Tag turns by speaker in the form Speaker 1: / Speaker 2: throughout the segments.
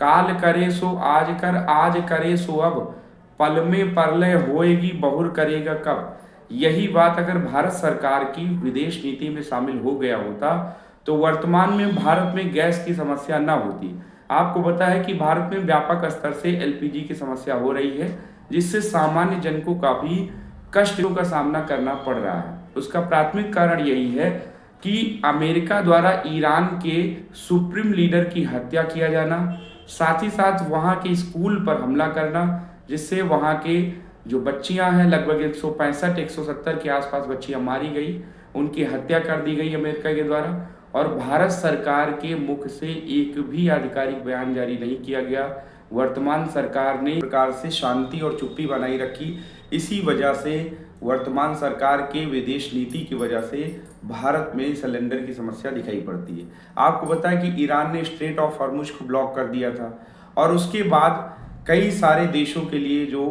Speaker 1: काल करे सो आज कर, आज करे सो अब, पल में परलय होएगी बहुर करेगा कब। यही बात अगर भारत सरकार की विदेश नीति में शामिल हो गया होता तो वर्तमान में भारत में गैस की समस्या ना होती। आपको पता है कि भारत में व्यापक स्तर से एलपीजी की समस्या हो रही है, जिससे सामान्य जन को काफी कष्टों का सामना करना पड़ रहा है। उसका प्राथमिक कारण यही है कि अमेरिका द्वारा ईरान के सुप्रीम लीडर की हत्या किया जाना, साथ ही साथ वहाँ के स्कूल पर हमला करना, जिससे वहाँ के जो बच्चियां हैं लगभग 165-170 के आसपास बच्चियां मारी गई, उनकी हत्या कर दी गई अमेरिका के द्वारा। और भारत सरकार के मुख से एक भी आधिकारिक बयान जारी नहीं किया गया। वर्तमान सरकार ने प्रकार से शांति और चुप्पी बनाई रखी। इसी वजह से वर्तमान सरकार के विदेश नीति की वजह से भारत में सिलेंडर की समस्या दिखाई पड़ती है। आपको पता है कि ईरान ने स्ट्रेट ऑफ हॉर्मुज को ब्लॉक कर दिया था और उसके बाद कई सारे देशों के लिए जो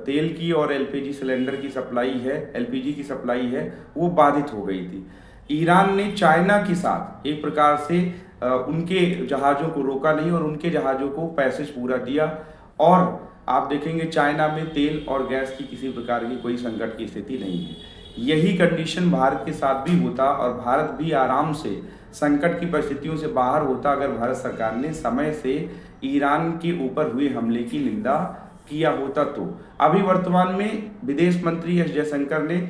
Speaker 1: तेल की और एलपीजी सिलेंडर की सप्लाई है, एलपीजी की सप्लाई है, वो बाधित हो गई थी। ईरान ने चाइना के साथ एक प्रकार से उनके जहाज़ों को रोका नहीं और उनके जहाज़ों को पैसेज पूरा दिया। और आप देखेंगे चाइना में तेल और गैस की किसी प्रकार की कोई संकट की स्थिति नहीं है। यही कंडीशन भारत के साथ भी होता और भारत भी आराम से संकट की परिस्थितियों से बाहर होता अगर भारत सरकार ने समय से ईरान के ऊपर हुए हमले की निंदा किया होता। तो अभी वर्तमान में विदेश मंत्री एस जयशंकर ने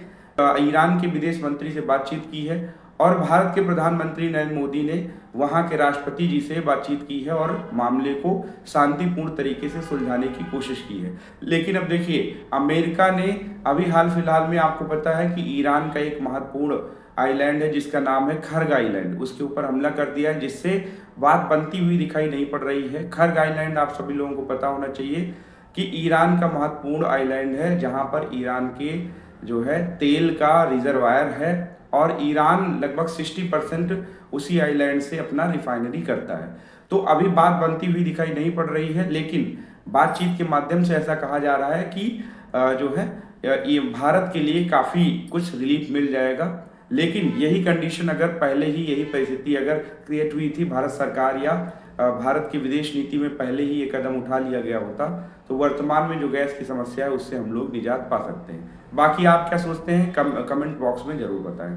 Speaker 1: ईरान के विदेश मंत्री से बातचीत की है और भारत के प्रधानमंत्री नरेंद्र मोदी ने वहां के राष्ट्रपति जी से बातचीत की है और मामले को शांतिपूर्ण तरीके से सुलझाने की कोशिश की है। लेकिन अब देखिए, अमेरिका ने अभी हाल फिलहाल में, आपको पता है कि ईरान का एक महत्वपूर्ण आइलैंड है जिसका नाम है खर्ग आइलैंड, उसके ऊपर हमला कर दिया है, जिससे बात बनती हुई दिखाई नहीं पड़ रही है। खर्ग आइलैंड आप सभी लोगों को पता होना चाहिए कि ईरान का महत्वपूर्ण आइलैंड है, जहां पर ईरान के जो है तेल का रिजर्वायर है और ईरान लगभग 60% उसी आइलैंड से अपना रिफाइनरी करता है। तो अभी बात बनती हुई दिखाई नहीं पड़ रही है, लेकिन बातचीत के माध्यम से ऐसा कहा जा रहा है कि जो है ये भारत के लिए काफ़ी कुछ रिलीफ मिल जाएगा। लेकिन यही कंडीशन अगर पहले ही, यही परिस्थिति अगर क्रिएट हुई थी भारत सरकार या भारत की विदेश नीति में पहले ही ये कदम उठा लिया गया होता, तो वर्तमान में जो गैस की समस्या है उससे हम लोग निजात पा सकते हैं। बाकी आप क्या सोचते हैं कमेंट बॉक्स में ज़रूर बताएं।